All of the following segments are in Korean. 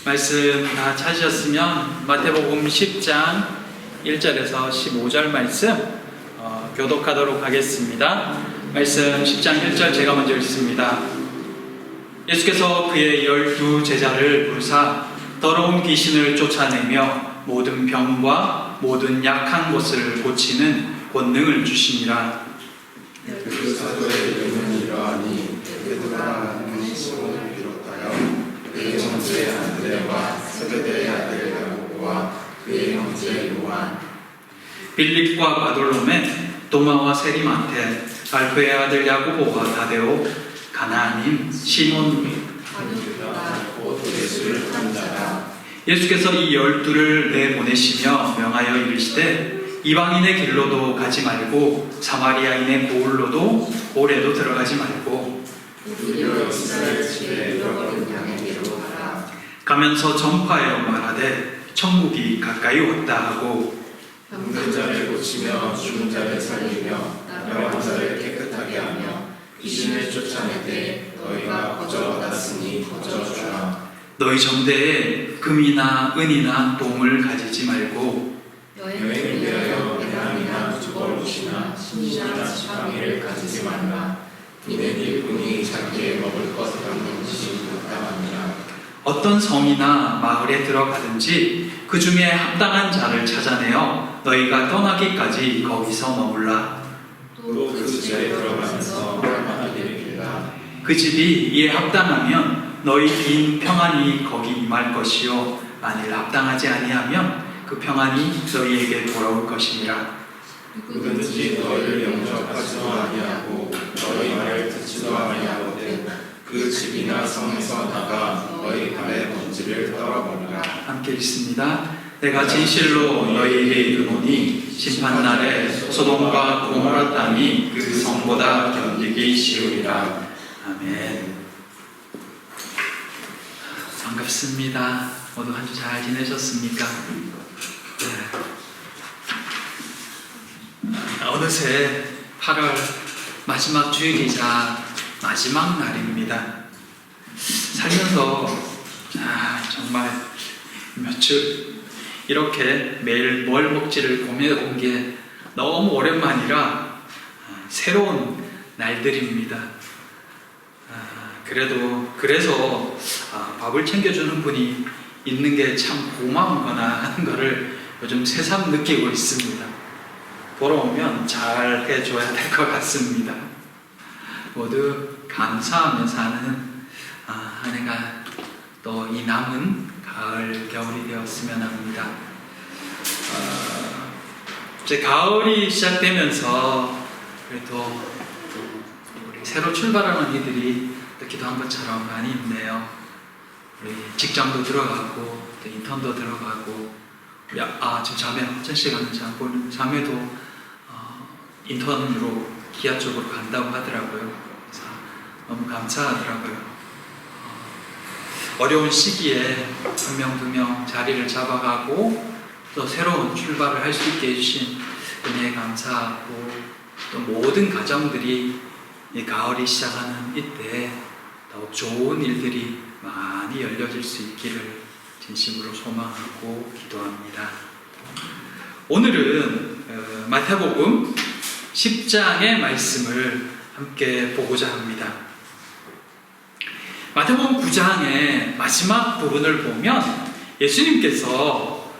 말씀 다 찾으셨으면 마태복음 10장 1절에서 15절 말씀 교독하도록 하겠습니다. 말씀 10장 1절 제가 먼저 읽습니다. 예수께서 그의 12 제자를 부르사 더러운 귀신을 쫓아내며 모든 병과 모든 약한 것을 고치는 권능을 주시니라. 그 사도의 이름은 이러하니 베드로라 하는 시몬을 비롯하여 그의 형제 안드레와 세베대의 아들 야고보와 그의 형제 요한, 빌립과 바돌로메, 도마와 세리마테, 알페의 아들 야고보와 다데오, 가나안인 시몬 및 곧 예수를 한 자라. 예수께서 이 12를 내보내시며 명하여 이르시되 이방인의 길로도 가지 말고 사마리아인의 고을로도 고래도 들어가지 말고 오히려 이스라엘 집에 잃어버린 양의 길로 가라. 가면서 전파하여 말하되 천국이 가까이 왔다 하고 병든 자를 고치며 죽은 자를 살리며 나병한 자를 깨끗하게 하며 귀신을 쫓아내되 너희가 거저 받았으니 거저 주라. 너희 전대에 금이나 은이나 동을 가지지 말고 여행을 위하여 배낭이나 두벌옷이나 신이나 지팡이를 가지지 말라. 이는 일꾼이 자기의 먹을 것 얻는 것이 마땅함이라. 어떤 성이나 마을에 들어가든지 그 중에 합당한 자를 찾아내어 너희가 떠나기까지 거기서 머물라. 또 그 집에 들어가면서 평안하기를 빌라. 그 집이 이에 합당하면 너희 긴 평안이 거기 임할 것이요 만일 합당하지 아니하면 그 평안이 너희에게 돌아올 것이니라. 누구든지 너희를 영접하지도 아니하고 너희 말을 듣지도 아니하거든 그 집이나 성에서 나가 너희 발의 먼지를 떨어버리라. 함께 읽습니다. 내가 진실로 너희에게 이르노니 심판날에 소돔과 고모라 땅이 그 성보다 견디기 쉬우리라. 아멘. 반갑습니다. 모두 한 주 잘 지내셨습니까? 어느새 8월 마지막 주일이자 마지막 날입니다. 살면서 정말 몇 주 이렇게 매일 뭘 먹지를 고민해 본 게 너무 오랜만이라 새로운 날들입니다. 그래서 밥을 챙겨주는 분이 있는 게 참 고마운 거나 하는 거를 요즘 새삼 느끼고 있습니다. 돌아오면 잘 해줘야 될 것 같습니다. 모두 감사하며 사는 한 해가 또 이 남은 가을, 겨울이 되었으면 합니다. 이제 가을이 시작되면서 그래도 우리 새로 출발하는 이들이 또 기도한 것처럼 많이 있네요. 우리 직장도 들어가고 또 인턴도 들어가고 지금 자매 화장실 가는 자매도 인턴으로 기아 쪽으로 간다고 하더라고요. 그래서 너무 감사하더라고요. 어려운 시기에 한 명, 두 명 자리를 잡아가고 또 새로운 출발을 할 수 있게 해주신 은혜에 감사하고 또 모든 가정들이 이 가을이 시작하는 이때 더욱 좋은 일들이 많이 열려질 수 있기를 진심으로 소망하고 기도합니다. 오늘은 마태복음 10장의 말씀을 함께 보고자 합니다. 마태복음 9장의 마지막 부분을 보면 예수님께서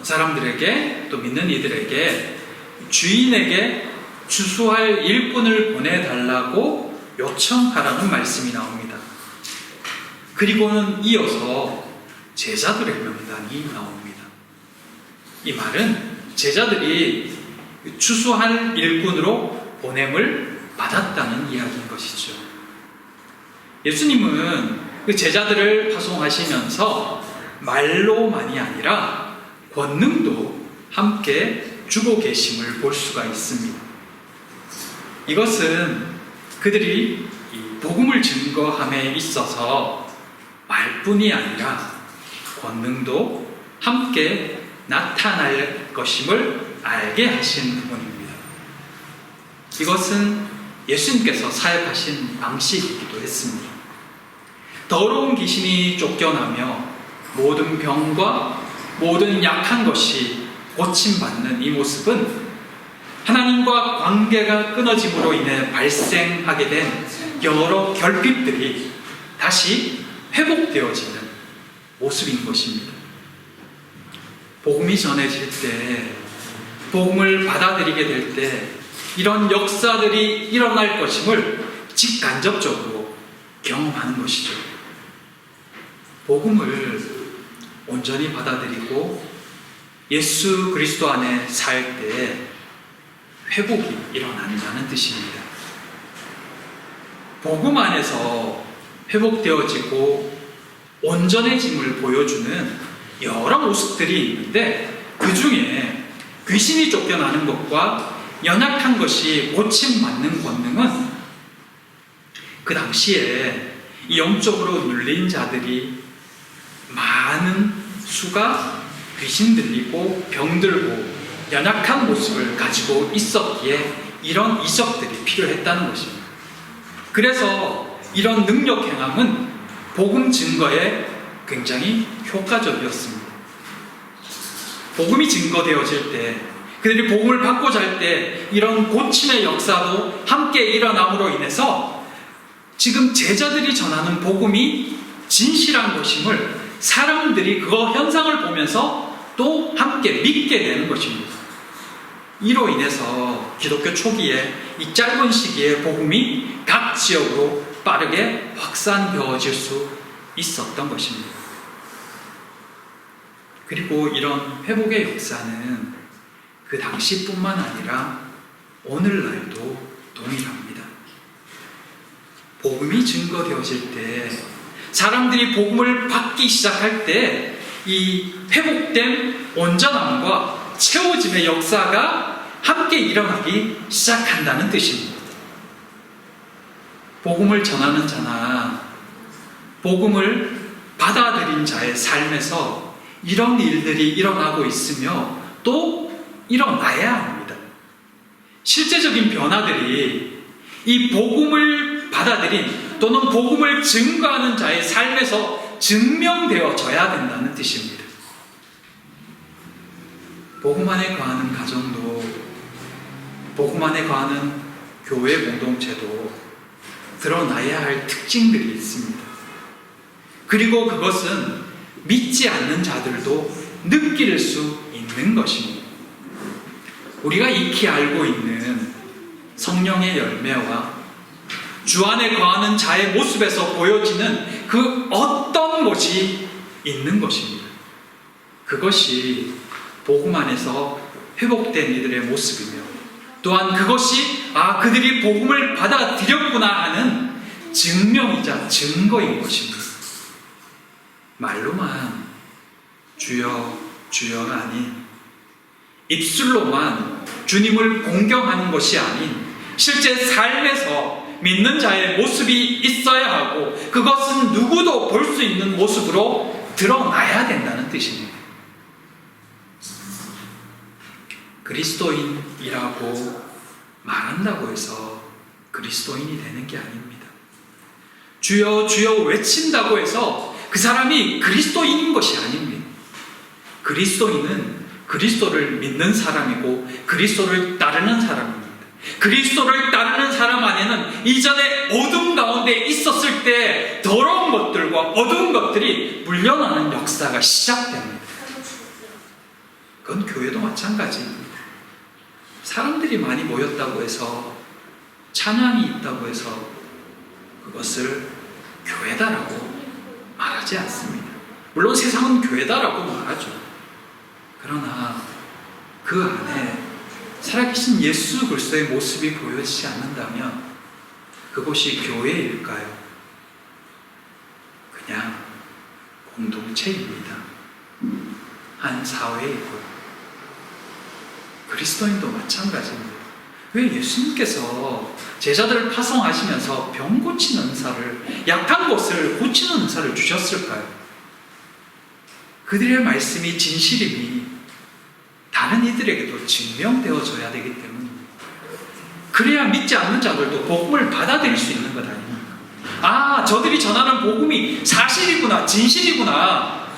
사람들에게 또 믿는 이들에게 주인에게 주수할 일꾼을 보내달라고 요청하라는 말씀이 나옵니다. 그리고는 이어서 제자들의 명단이 나옵니다. 이 말은 제자들이 추수할 일꾼으로 보냄을 받았다는 이야기인 것이죠. 예수님은 그 제자들을 파송하시면서 말로만이 아니라 권능도 함께 주고 계심을 볼 수가 있습니다. 이것은 그들이 이 복음을 증거함에 있어서 말뿐이 아니라 권능도 함께 나타날 것임을 알게 하신 부분입니다. 이것은 예수님께서 사역하신 방식이기도 했습니다. 더러운 귀신이 쫓겨나며 모든 병과 모든 약한 것이 고침받는 이 모습은 하나님과 관계가 끊어짐으로 인해 발생하게 된 여러 결핍들이 다시 회복되어지는 모습인 것입니다. 복음이 전해질 때, 복음을 받아들이게 될 때 이런 역사들이 일어날 것임을 직간접적으로 경험하는 것이죠. 복음을 온전히 받아들이고 예수 그리스도 안에 살 때 회복이 일어난다는 뜻입니다. 복음 안에서 회복되어지고 온전해짐을 보여주는 여러 모습들이 있는데, 그 중에 귀신이 쫓겨나는 것과 연약한 것이 고침받는 권능은 그 당시에 이 영적으로 눌린 자들이 많은 수가 귀신 들리고 병들고 연약한 모습을 가지고 있었기에 이런 이적들이 필요했다는 것입니다. 그래서 이런 능력 행함은 복음 증거에 굉장히 효과적이었습니다. 복음이 증거되어질 때, 그들이 복음을 받고자 할 때 이런 고침의 역사도 함께 일어남으로 인해서 지금 제자들이 전하는 복음이 진실한 것임을 사람들이 그 현상을 보면서 또 함께 믿게 되는 것입니다. 이로 인해서 기독교 초기에 이 짧은 시기에 복음이 각 지역으로 빠르게 확산되어질 수 있었던 것입니다. 그리고 이런 회복의 역사는 그 당시뿐만 아니라 오늘날도 동일합니다. 복음이 증거되어질 때, 사람들이 복음을 받기 시작할 때 이 회복된 온전함과 채워짐의 역사가 함께 일어나기 시작한다는 뜻입니다. 복음을 전하는 자나 복음을 받아들인 자의 삶에서 이런 일들이 일어나고 있으며 또 일어나야 합니다. 실제적인 변화들이 이 복음을 받아들인 또는 복음을 증거하는 자의 삶에서 증명되어져야 된다는 뜻입니다. 복음 안에 거하는 가정도, 복음 안에 거하는 교회 공동체도 드러나야 할 특징들이 있습니다. 그리고 그것은 믿지 않는 자들도 느낄 수 있는 것입니다. 우리가 익히 알고 있는 성령의 열매와 주 안에 거하는 자의 모습에서 보여지는 그 어떤 것이 있는 것입니다. 그것이 복음 안에서 회복된 이들의 모습이며, 또한 그것이 그들이 복음을 받아들였구나 하는 증명이자 증거인 것입니다. 말로만 주여 주여가 아닌, 입술로만 주님을 공경하는 것이 아닌 실제 삶에서 믿는 자의 모습이 있어야 하고, 그것은 누구도 볼 수 있는 모습으로 드러나야 된다는 뜻입니다. 그리스도인이라고 말한다고 해서 그리스도인이 되는 게 아닙니다. 주여 주여 외친다고 해서 그 사람이 그리스도인인 것이 아닙니다. 그리스도인은 그리스도를 믿는 사람이고 그리스도를 따르는 사람입니다. 그리스도를 따르는 사람 안에는 이전에 어둠 가운데 있었을 때 더러운 것들과 어두운 것들이 물려나는 역사가 시작됩니다. 그건 교회도 마찬가지입니다. 사람들이 많이 모였다고 해서, 찬양이 있다고 해서 그것을 교회다라고 말하지 않습니다. 물론 세상은 교회다라고 말하죠. 그러나 그 안에 살아계신 예수 그리스도의 모습이 보여지지 않는다면 그것이 교회일까요? 그냥 공동체입니다. 한 사회이고요. 그리스도인도 마찬가지입니다. 왜 예수님께서 제자들을 파송하시면서 병 고치는 은사를, 약한 것을 고치는 은사를 주셨을까요? 그들의 말씀이 진실임이 다른 이들에게도 증명되어져야 되기 때문입니다. 그래야 믿지 않는 자들도 복음을 받아들일 수 있는 것 아닙니까? 저들이 전하는 복음이 사실이구나, 진실이구나,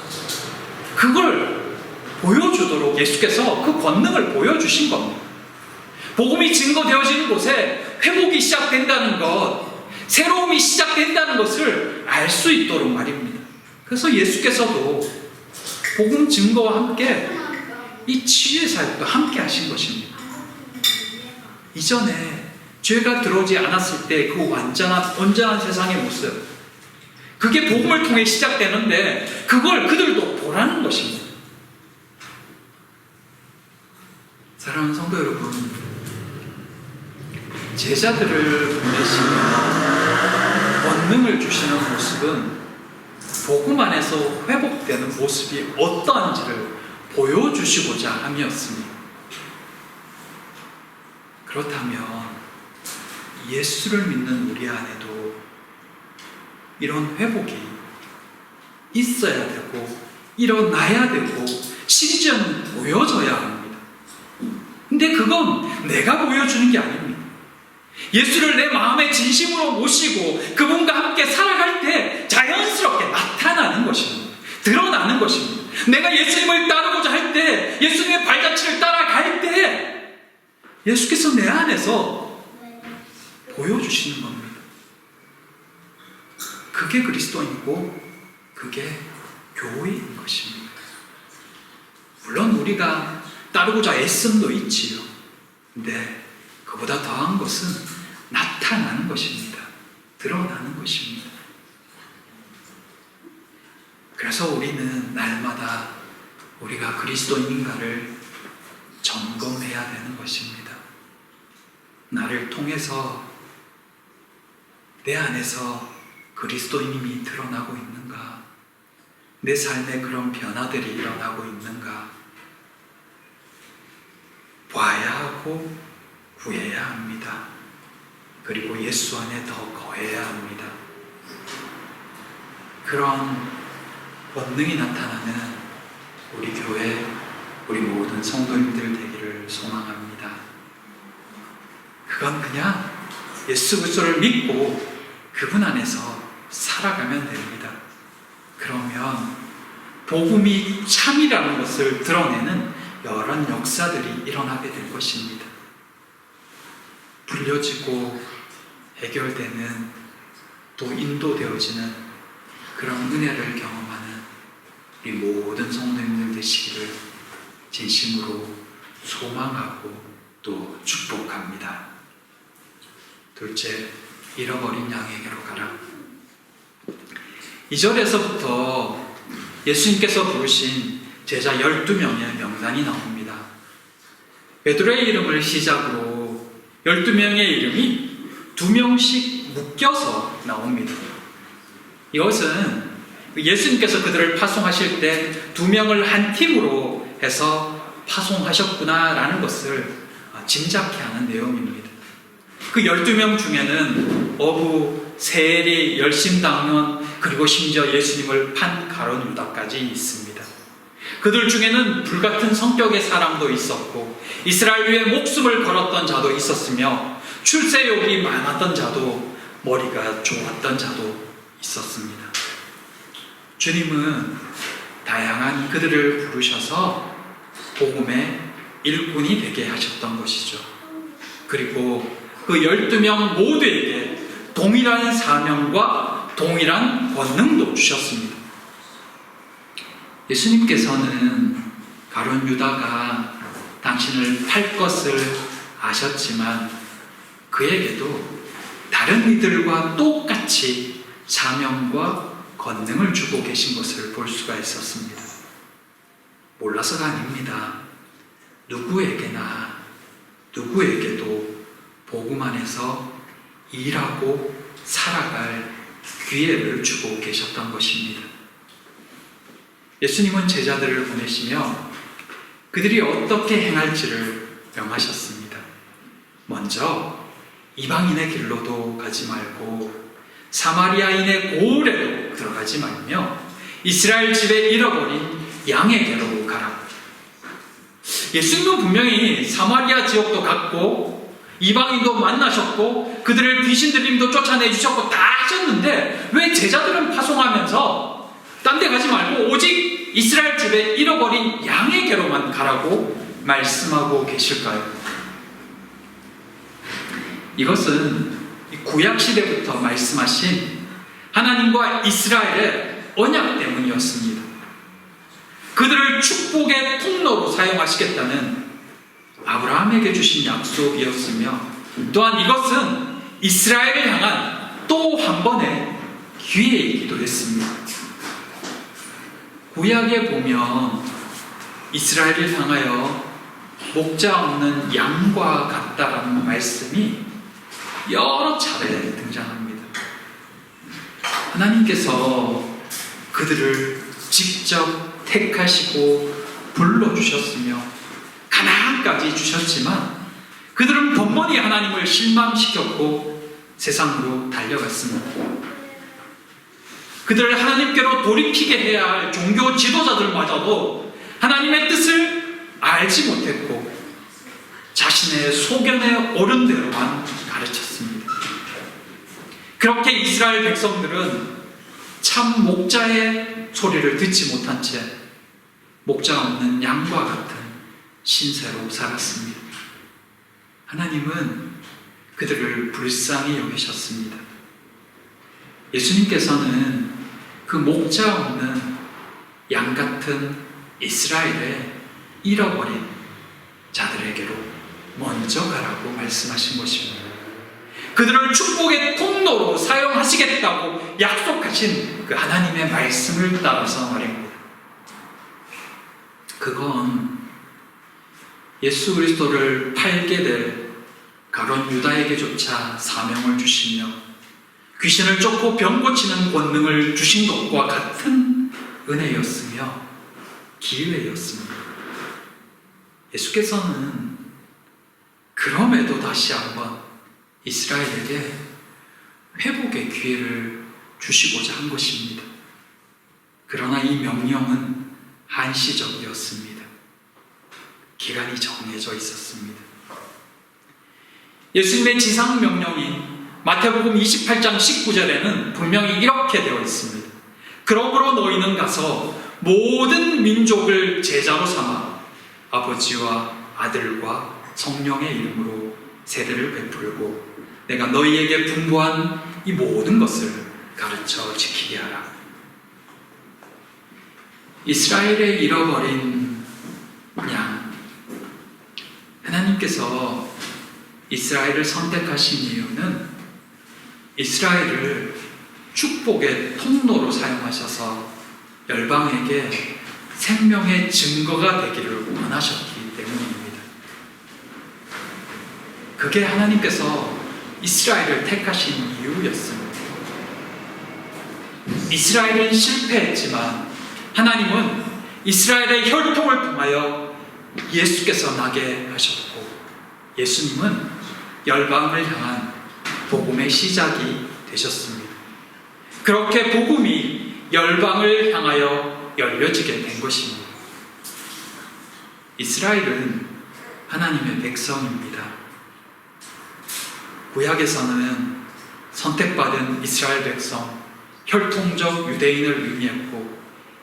그걸 보여주도록 예수께서 그 권능을 보여주신 겁니다. 복음이 증거되어지는 곳에 회복이 시작된다는 것, 새로움이 시작된다는 것을 알 수 있도록 말입니다. 그래서 예수께서도 복음 증거와 함께 이 치유의 사역도 함께 하신 것입니다. 이전에 죄가 들어오지 않았을 때 그 온전한 세상의 모습, 그게 복음을 통해 시작되는데 그걸 그들도 보라는 것입니다. 사랑하는 성도 여러분, 제자들을 보내시며 권능을 주시는 모습은 복음 안에서 회복되는 모습이 어떠한지를 보여주시고자 함이었습니다. 그렇다면 예수를 믿는 우리 안에도 이런 회복이 있어야 되고 일어나야 되고 심지어는 보여져야 합니다. 근데 그건 내가 보여주는 게 아닙니다. 예수를 내 마음의 진심으로 모시고 그분과 함께 살아갈 때 자연스럽게 나타나는 것입니다. 드러나는 것입니다. 내가 예수님을 따르고자 할 때, 예수님의 발자취를 따라갈 때 예수께서 내 안에서 보여주시는 겁니다. 그게 그리스도인이고 그게 교회인 것입니다. 물론 우리가 따르고자 애씀도 있지요. 근데 그보다 더한 것은 나타나는 것입니다. 드러나는 것입니다. 그래서 우리는 날마다 우리가 그리스도인인가를 점검해야 되는 것입니다. 나를 통해서 내 안에서 그리스도인임이 드러나고 있는가? 내 삶에 그런 변화들이 일어나고 있는가? 봐야 하고 구해야 합니다. 그리고 예수 안에 더 거해야 합니다. 그런 권능이 나타나는 우리 교회, 우리 모든 성도님들 되기를 소망합니다. 그건 그냥 예수 그리스도를 믿고 그분 안에서 살아가면 됩니다. 그러면 복음이 참이라는 것을 드러내는 여러 역사들이 일어나게 될 것입니다. 불려지고 해결되는, 또 인도되어지는 그런 은혜를 경험하는 우리 모든 성도님들 되시기를 진심으로 소망하고 또 축복합니다. 둘째, 잃어버린 양에게로 가라. 2절에서부터 예수님께서 부르신 제자 12명의 명단이 나옵니다. 베드로의 이름을 시작으로 12명의 이름이 2명씩 묶여서 나옵니다. 이것은 예수님께서 그들을 파송하실 때 2명을 한 팀으로 해서 파송하셨구나라는 것을 짐작케 하는 내용입니다. 그 12명 중에는 어부, 세리, 열심당원, 그리고 심지어 예수님을 판 가룟 유다까지 있습니다. 그들 중에는 불같은 성격의 사람도 있었고 이스라엘 위에 목숨을 걸었던 자도 있었으며 출세욕이 많았던 자도, 머리가 좋았던 자도 있었습니다. 주님은 다양한 그들을 부르셔서 복음의 일꾼이 되게 하셨던 것이죠. 그리고 그 12명 모두에게 동일한 사명과 동일한 권능도 주셨습니다. 예수님께서는 가룟 유다가 당신을 팔 것을 아셨지만 그에게도 다른 이들과 똑같이 사명과 권능을 주고 계신 것을 볼 수가 있었습니다. 몰라서가 아닙니다. 누구에게도 복음 안에서 일하고 살아갈 기회를 주고 계셨던 것입니다. 예수님은 제자들을 보내시며 그들이 어떻게 행할지를 명하셨습니다. 먼저 이방인의 길로도 가지 말고 사마리아인의 고을에도 들어가지 말며 이스라엘 집에 잃어버린 양에게로 가라. 예수님은 분명히 사마리아 지역도 갔고 이방인도 만나셨고 그들을 귀신 들림도 쫓아내주셨고 다 하셨는데 왜 제자들은 파송하면서 딴 데 가지 말고 오직 이스라엘 집에 잃어버린 양에게로만 가라고 말씀하고 계실까요? 이것은 구약 시대부터 말씀하신 하나님과 이스라엘의 언약 때문이었습니다. 그들을 축복의 통로로 사용하시겠다는 아브라함에게 주신 약속이었으며, 또한 이것은 이스라엘을 향한 또 한 번의 기회이기도 했습니다. 구약에 보면 이스라엘을 향하여 목자 없는 양과 같다라는 말씀이 여러 차례 등장합니다. 하나님께서 그들을 직접 택하시고 불러주셨으며 가나안까지 주셨지만 그들은 번번이 하나님을 실망시켰고 세상으로 달려갔습니다. 그들을 하나님께로 돌이키게 해야 할 종교 지도자들마저도 하나님의 뜻을 알지 못했고 자신의 소견에 옳은 대로만 가르쳤습니다. 그렇게 이스라엘 백성들은 참 목자의 소리를 듣지 못한 채 목자 없는 양과 같은 신세로 살았습니다. 하나님은 그들을 불쌍히 여기셨습니다. 예수님께서는 그 목자 없는 양 같은 이스라엘의 잃어버린 자들에게로 먼저 가라고 말씀하신 것입니다. 그들을 축복의 통로로 사용하시겠다고 약속하신 그 하나님의 말씀을 따라서 말입니다. 그건 예수 그리스도를 팔게 될 가룟 유다에게조차 사명을 주시며 귀신을 쫓고 병 고치는 권능을 주신 것과 같은 은혜였으며 기회였습니다. 예수께서는 그럼에도 다시 한번 이스라엘에게 회복의 기회를 주시고자 한 것입니다. 그러나 이 명령은 한시적이었습니다. 기간이 정해져 있었습니다. 예수님의 지상 명령인 마태복음 28장 19절에는 분명히 이렇게 되어 있습니다. 그러므로 너희는 가서 모든 민족을 제자로 삼아 아버지와 아들과 성령의 이름으로 세례를 베풀고 내가 너희에게 분부한 이 모든 것을 가르쳐 지키게 하라. 이스라엘의 잃어버린 양, 하나님께서 이스라엘을 선택하신 이유는 이스라엘을 축복의 통로로 사용하셔서 열방에게 생명의 증거가 되기를 원하셨기 때문입니다. 그게 하나님께서 이스라엘을 택하신 이유였습니다. 이스라엘은 실패했지만 하나님은 이스라엘의 혈통을 통하여 예수께서 나게 하셨고 예수님은 열방을 향한 복음의 시작이 되셨습니다. 그렇게 복음이 열방을 향하여 열려지게 된 것입니다. 이스라엘은 하나님의 백성입니다. 구약에서는 선택받은 이스라엘 백성, 혈통적 유대인을 의미했고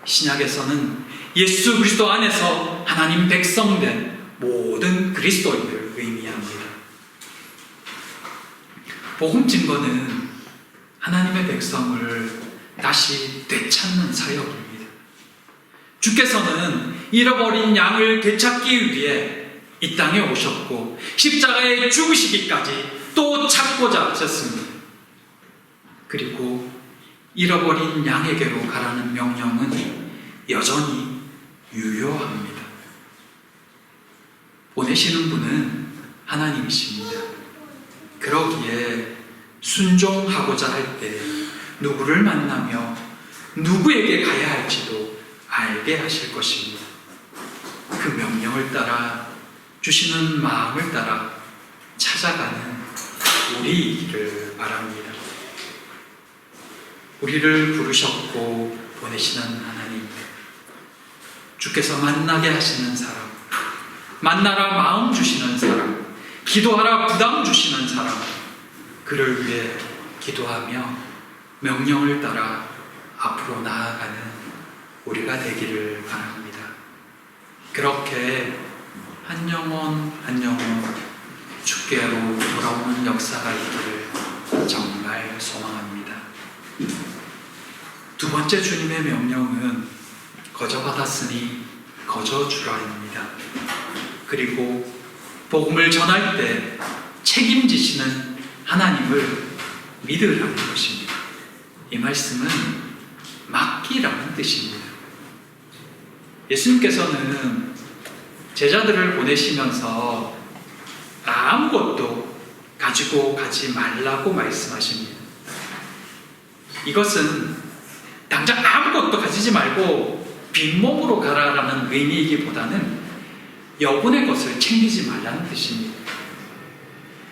신약에서는 예수 그리스도 안에서 하나님 백성된 모든 그리스도인을 의미합니다. 복음 증거는 하나님의 백성을 다시 되찾는 사역입니다. 주께서는 잃어버린 양을 되찾기 위해 이 땅에 오셨고 십자가에 죽으시기까지 또 찾고자 하셨습니다. 그리고 잃어버린 양에게로 가라는 명령은 여전히 유효합니다. 보내시는 분은 하나님이십니다. 그러기에 순종하고자 할 때 누구를 만나며 누구에게 가야 할지도 알게 하실 것입니다. 그 명령을 따라 주시는 마음을 따라 찾아가는 우리이기를 바랍니다. 우리를 부르셨고 보내시는 하나님, 주께서 만나게 하시는 사람, 만나라 마음 주시는 사람, 기도하라 부담 주시는 사람, 그를 위해 기도하며 명령을 따라 앞으로 나아가는 우리가 되기를 바랍니다. 그렇게 한 영혼 한 영혼 주께로 돌아오는 역사가 있기를 정말 소망합니다. 두 번째 주님의 명령은 거저 받았으니 거저 주라입니다. 그리고 복음을 전할 때 책임지시는 하나님을 믿으라는 것입니다. 이 말씀은 맡기라는 뜻입니다. 예수님께서는 제자들을 보내시면서 아무것도 가지고 가지 말라고 말씀하십니다. 이것은 당장 아무것도 가지지 말고 빈몸으로 가라라는 의미이기보다는 여분의 것을 챙기지 말라는 뜻입니다.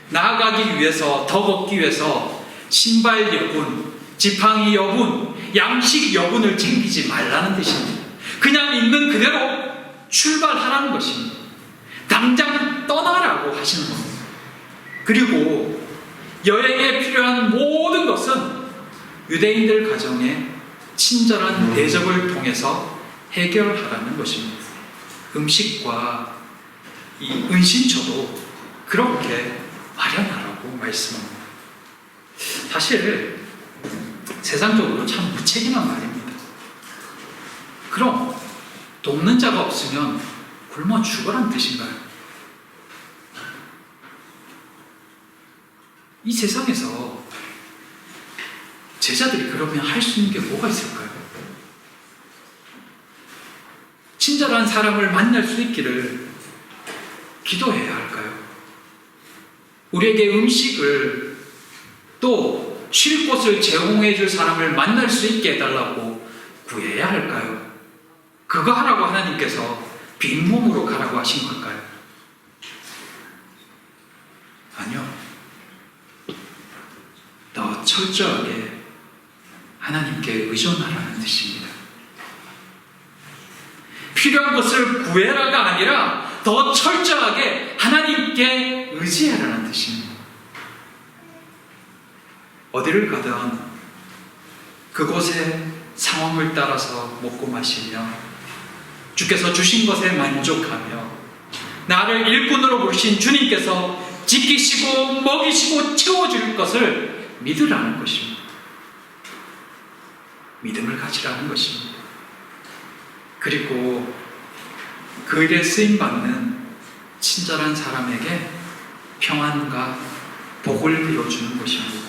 나아가기 위해서, 더 걷기 위해서 신발 여분, 지팡이 여분, 양식 여분을 챙기지 말라는 뜻입니다. 그냥 있는 그대로 출발하라는 것입니다. 당장 떠나라고 하시는 겁니다. 그리고 여행에 필요한 모든 것은 유대인들 가정에 친절한 대접을 통해서 해결하라는 것입니다. 음식과 이 은신처도 그렇게 마련하라고 말씀합니다. 사실 세상적으로 참 무책임한 말입니다. 그럼 돕는 자가 없으면 굶어 죽어란 뜻인가요? 이 세상에서 제자들이 그러면 할 수 있는 게 뭐가 있을까요? 친절한 사람을 만날 수 있기를 기도해야 할까요? 우리에게 음식을 또 쉴 곳을 제공해 줄 사람을 만날 수 있게 해달라고 구해야 할까요? 그거 하라고 하나님께서 빈몸으로 가라고 하신 걸까요? 아니요. 더 철저하게 하나님께 의존하라는 뜻입니다. 필요한 것을 구해라가 아니라 더 철저하게 하나님께 의지하라는 뜻입니다. 어디를 가든 그곳의 상황을 따라서 먹고 마시며 주께서 주신 것에 만족하며 나를 일꾼으로 부르신 주님께서 지키시고 먹이시고 채워줄 것을 믿으라는 것입니다. 믿음을 가지라는 것입니다. 그리고 그 일에 쓰임받는 친절한 사람에게 평안과 복을 빌어주는 것입니다.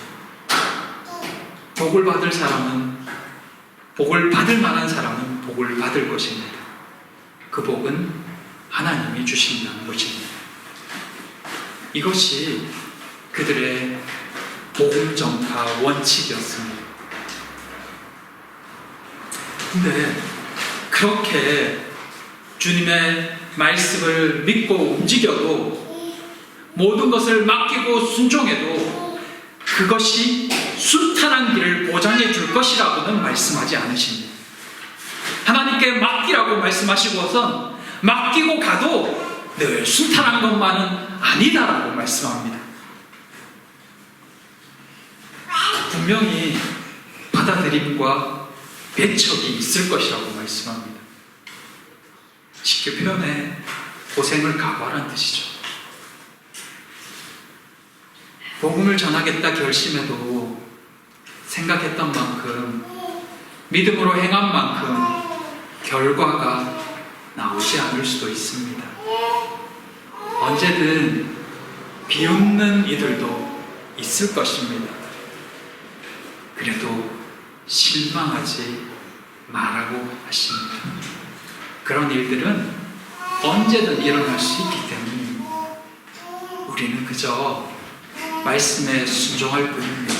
복을 받을 사람은, 복을 받을 만한 사람은 복을 받을 것입니다. 그 복은 하나님이 주신다는 것입니다. 이것이 그들의 복음 전파 원칙이었습니다. 근데 그렇게 주님의 말씀을 믿고 움직여도 모든 것을 맡기고 순종해도 그것이 순탄한 길을 보장해 줄 것이라고는 말씀하지 않으십니다. 하나님께 맡기라고 말씀하시고선 맡기고 가도 늘 순탄한 것만은 아니다라고 말씀합니다. 분명히 받아들임과 배척이 있을 것이라고 말씀합니다. 쉽게 표현해 고생을 각오하라는 뜻이죠. 복음을 전하겠다 결심해도 생각했던 만큼 믿음으로 행한 만큼 결과가 나오지 않을 수도 있습니다. 언제든 비웃는 이들도 있을 것입니다. 그래도 실망하지 말라고 하십니다. 그런 일들은 언제든 일어날 수 있기 때문입니다. 우리는 그저 말씀에 순종할 뿐입니다.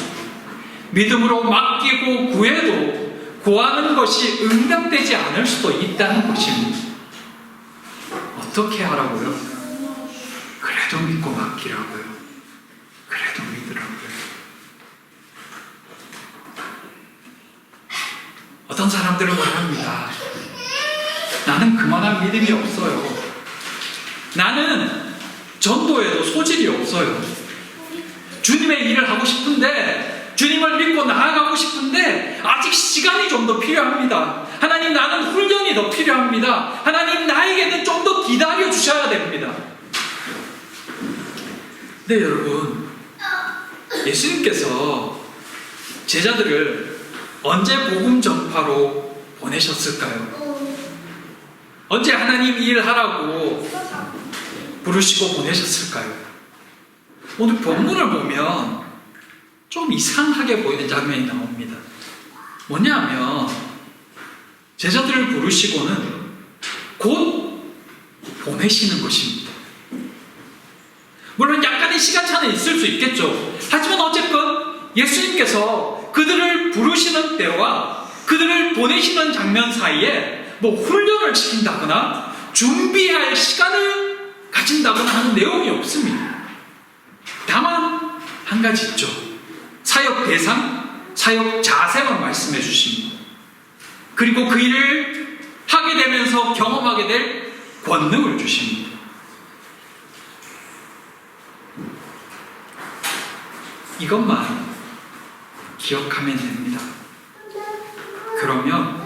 믿음으로 맡기고 구해도 구하는 것이 응답되지 않을 수도 있다는 것입니다. 어떻게 하라고요? 그래도 믿고 맡기라고요. 그래도 믿으라고요. 어떤 사람들은 말합니다. 나는 그만한 믿음이 없어요. 나는 전도에도 소질이 없어요. 주님의 일을 하고 싶은데, 주님을 믿고 나아가고 싶은데 아직 시간이 좀 더 필요합니다. 하나님, 나는 훈련이 더 필요합니다. 하나님, 나에게는 좀 더 기다려 주셔야 됩니다. 네, 여러분, 예수님께서 제자들을 언제 복음 전파로 보내셨을까요? 언제 하나님 일하라고 부르시고 보내셨을까요? 오늘 본문을 보면 좀 이상하게 보이는 장면이 나옵니다. 뭐냐면 제자들을 부르시고는 곧 보내시는 것입니다. 물론 약간의 시간차는 있을 수 있겠죠. 하지만 어쨌건 예수님께서 그들을 부르시는 때와 그들을 보내시는 장면 사이에 뭐 훈련을 시킨다거나 준비할 시간을 가진다거나 하는 내용이 없습니다. 다만 한 가지 있죠. 사역 대상, 사역 자세만 말씀해 주십니다. 그리고 그 일을 하게 되면서 경험하게 될 권능을 주십니다. 이것만 기억하면 됩니다. 그러면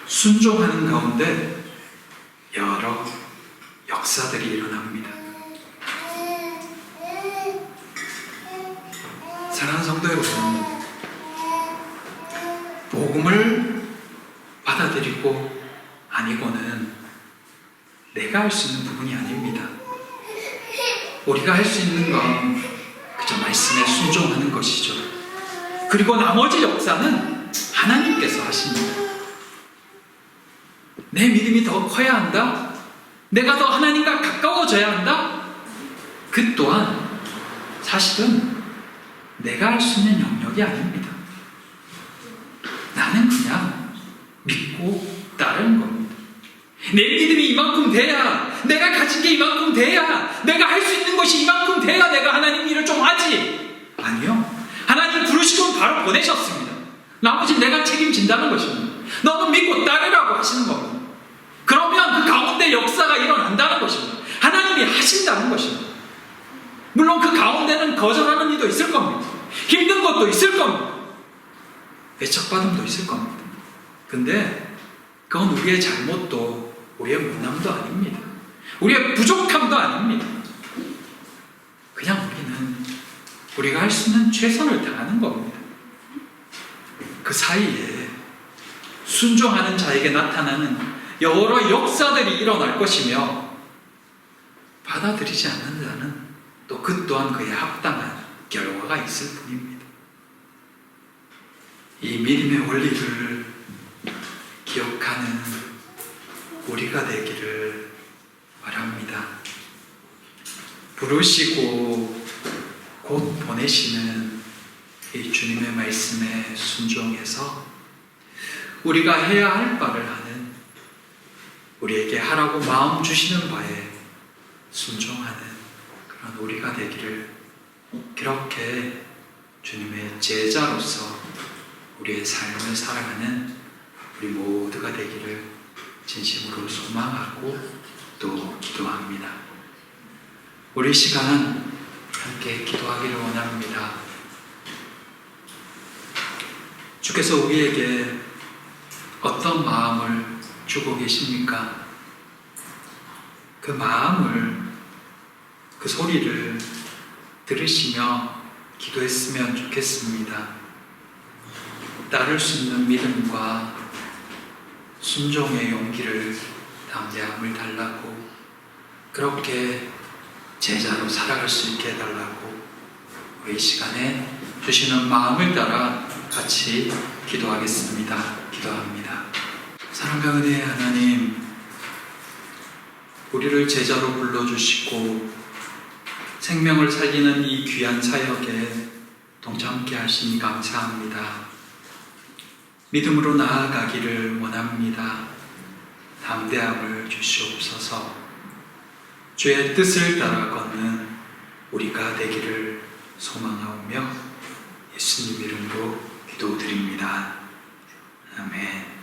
순종하는 가운데 여러 역사들이 일어납니다. 사랑하는 성도 여러분, 복음을 받아들이고 아니고는 내가 할 수 있는 부분이 아닙니다. 우리가 할 수 있는 건 그저 말씀에 순종하는 것이죠. 그리고 나머지 역사는 하나님께서 하십니다. 내 믿음이 더 커야 한다? 내가 더 하나님과 가까워져야 한다? 그 또한 사실은 내가 할 수 있는 영역이 아닙니다. 나는 그냥 믿고 따르는 겁니다. 내 믿음이 이만큼 돼야, 내가 가진 게 이만큼 돼야, 내가 할 수 있는 것이 이만큼 돼야 내가 하나님 일을 좀 하지. 아니요. 하나님 부르시고 바로 보내셨습니다. 나머지 내가 책임진다는 것입니다. 너는 믿고 따르라고 하시는 겁니다. 그러면 그 가운데 역사가 일어난다는 것입니다. 하나님이 하신다는 것입니다. 물론 그 가운데는 거절하는 이도 있을 겁니다. 힘든 것도 있을 겁니다. 배척받음도 있을 겁니다. 근데 그건 우리의 잘못도 우리의 못남도 아닙니다. 우리의 부족함도 아닙니다. 그냥 우리는 우리가 할 수 있는 최선을 다하는 겁니다. 그 사이에 순종하는 자에게 나타나는 여러 역사들이 일어날 것이며 받아들이지 않는 자는 또 그 또한 그에 합당한 결과가 있을 뿐입니다. 이 믿음의 원리를 기억하는 우리가 되기를 바랍니다. 부르시고 곧 보내시는 이 주님의 말씀에 순종해서 우리가 해야 할 바를 하는, 우리에게 하라고 마음 주시는 바에 순종하는 그런 우리가 되기를, 그렇게 주님의 제자로서 우리의 삶을 살아가는 우리 모두가 되기를 진심으로 소망하고 또 기도합니다. 우리 시간 함께 기도하기를 원합니다. 주께서 우리에게 어떤 마음을 주고 계십니까? 그 마음을, 그 소리를 들으시며 기도했으면 좋겠습니다. 따를 수 있는 믿음과 순종의 용기를, 담대함을 달라고, 그렇게 제자로 살아갈 수 있게 해달라고 우리 시간에 주시는 마음을 따라 같이 기도하겠습니다. 기도합니다. 사랑과 은혜의 하나님, 우리를 제자로 불러주시고 생명을 살리는 이 귀한 사역에 동참케 하시니 감사합니다. 믿음으로 나아가기를 원합니다. 담대함을 주시옵소서. 주의 뜻을 따라 걷는 우리가 되기를 소망하오며 예수님 이름으로 기도드립니다. 아멘.